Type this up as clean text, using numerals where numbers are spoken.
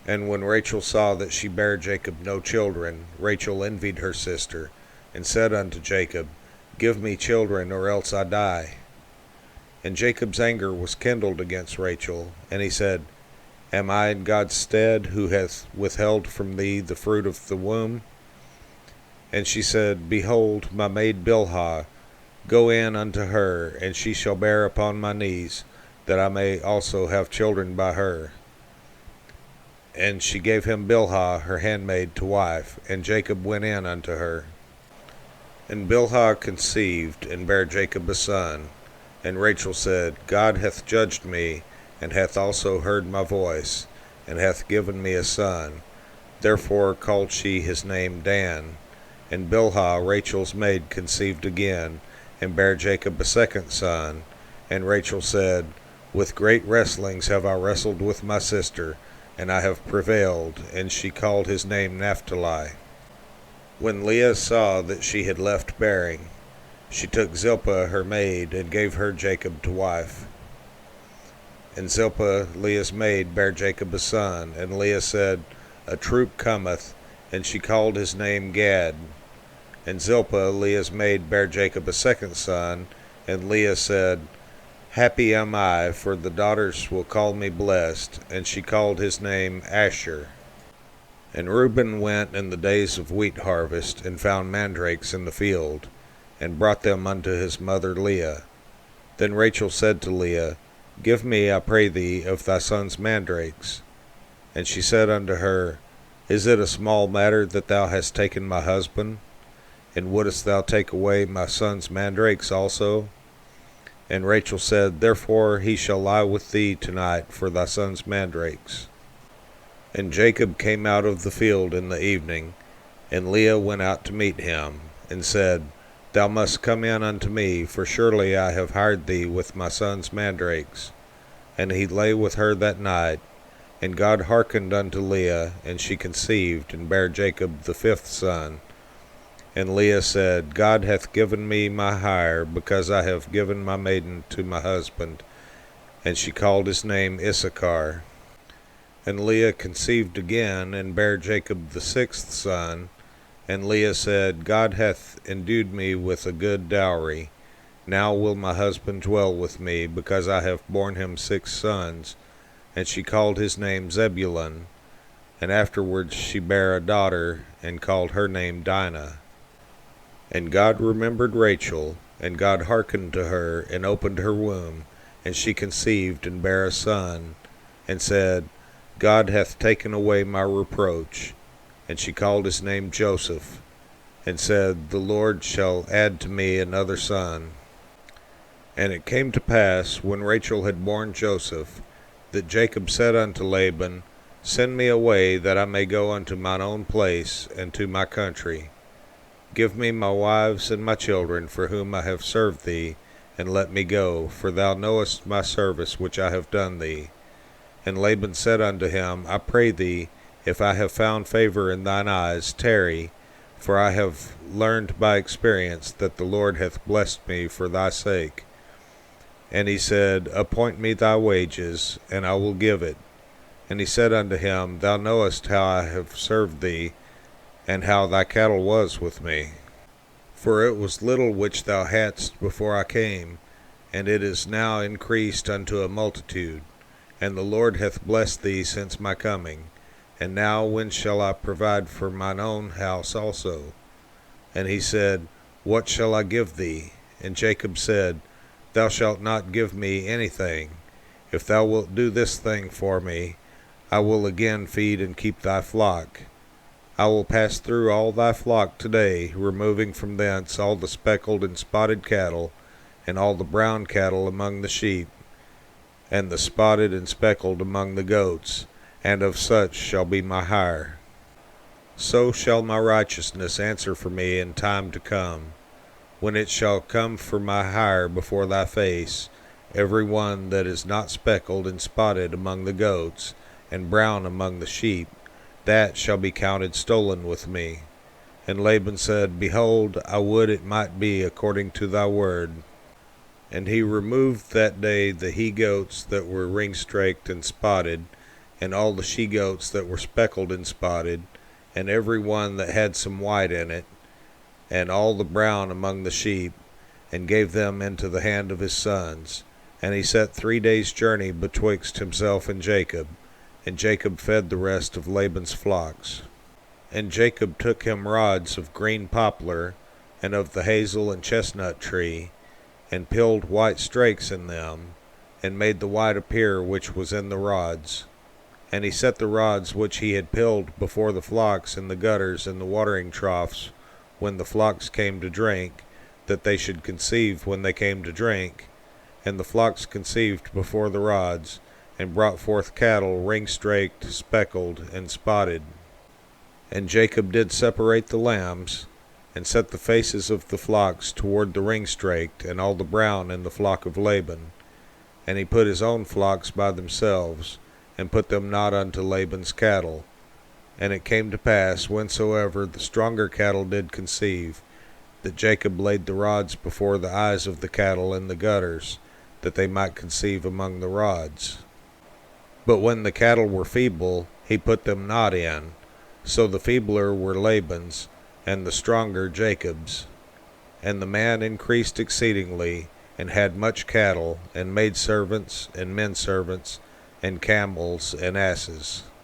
And when Rachel saw that she bare Jacob no children, Rachel envied her sister, and said unto Jacob, Give me children, or else I die. And Jacob's anger was kindled against Rachel, and he said, Am I in God's stead, who hath withheld from thee the fruit of the womb? And she said, Behold, my maid Bilhah, go in unto her, and she shall bear upon my knees, that I may also have children by her. And she gave him Bilhah her handmaid to wife, and Jacob went in unto her. And Bilhah conceived, and bare Jacob a son. And Rachel said, God hath judged me, and hath also heard my voice, and hath given me a son. Therefore called she his name Dan. And Bilhah Rachel's maid conceived again, and bare Jacob a second son. And Rachel said, With great wrestlings have I wrestled with my sister, and I have prevailed. And she called his name Naphtali. When Leah saw that she had left bearing, she took Zilpah her maid, and gave her Jacob to wife. And Zilpah Leah's maid bare Jacob a son, and Leah said, A troop cometh, and she called his name Gad. And Zilpah Leah's maid bare Jacob a second son, and Leah said, Happy am I, for the daughters will call me blessed. And she called his name Asher. And Reuben went in the days of wheat harvest, and found mandrakes in the field, and brought them unto his mother Leah. Then Rachel said to Leah, Give me, I pray thee, of thy son's mandrakes. And she said unto her, Is it a small matter that thou hast taken my husband? And wouldest thou take away my son's mandrakes also? And Rachel said, Therefore he shall lie with thee tonight for thy son's mandrakes. And Jacob came out of the field in the evening, and Leah went out to meet him, and said, Thou must come in unto me, for surely I have hired thee with my son's mandrakes. And he lay with her that night, and God hearkened unto Leah, and she conceived, and bare Jacob the fifth son. And Leah said, God hath given me my hire, because I have given my maiden to my husband. And she called his name Issachar. And Leah conceived again, and bare Jacob the sixth son. And Leah said, God hath endued me with a good dowry. Now will my husband dwell with me, because I have borne him 6 sons. And she called his name Zebulun. And afterwards she bare a daughter, and called her name Dinah. And God remembered Rachel, and God hearkened to her, and opened her womb, and she conceived, and bare a son, and said, God hath taken away my reproach. And she called his name Joseph, and said, The Lord shall add to me another son. And it came to pass, when Rachel had borne Joseph, that Jacob said unto Laban, Send me away, that I may go unto mine own place, and to my country. Give me my wives and my children, for whom I have served thee, and let me go, for thou knowest my service which I have done thee. And Laban said unto him, I pray thee, if I have found favor in thine eyes, tarry, for I have learned by experience that the Lord hath blessed me for thy sake. And he said, Appoint me thy wages, and I will give it. And he said unto him, Thou knowest how I have served thee, and how thy cattle was with me. For it was little which thou hadst before I came, and it is now increased unto a multitude. And the Lord hath blessed thee since my coming. And now when shall I provide for mine own house also? And he said, What shall I give thee? And Jacob said, Thou shalt not give me anything. If thou wilt do this thing for me, I will again feed and keep thy flock. I will pass through all thy flock today, removing from thence all the speckled and spotted cattle, and all the brown cattle among the sheep, and the spotted and speckled among the goats, and of such shall be my hire. So shall my righteousness answer for me in time to come, when it shall come for my hire before thy face, every one that is not speckled and spotted among the goats, and brown among the sheep, that shall be counted stolen with me. And Laban said, Behold, I would it might be according to thy word. And he removed that day the he-goats that were ring-straked and spotted, and all the she-goats that were speckled and spotted, and every one that had some white in it, and all the brown among the sheep, and gave them into the hand of his sons. And he set 3 days' journey betwixt himself and Jacob fed the rest of Laban's flocks. And Jacob took him rods of green poplar, and of the hazel and chestnut tree, and peeled white strakes in them, and made the white appear which was in the rods. And he set the rods which he had peeled before the flocks in the gutters and the watering troughs, when the flocks came to drink, that they should conceive when they came to drink. And the flocks conceived before the rods, and brought forth cattle ring-straked, speckled, and spotted. And Jacob did separate the lambs, and set the faces of the flocks toward the ring-straked, and all the brown in the flock of Laban. And he put his own flocks by themselves, and put them not unto Laban's cattle. And it came to pass, whensoever the stronger cattle did conceive, that Jacob laid the rods before the eyes of the cattle in the gutters, that they might conceive among the rods. But when the cattle were feeble, he put them not in. So the feebler were Laban's, and the stronger Jacob's. And the man increased exceedingly, and had much cattle, and maidservants, and menservants, and camels, and asses.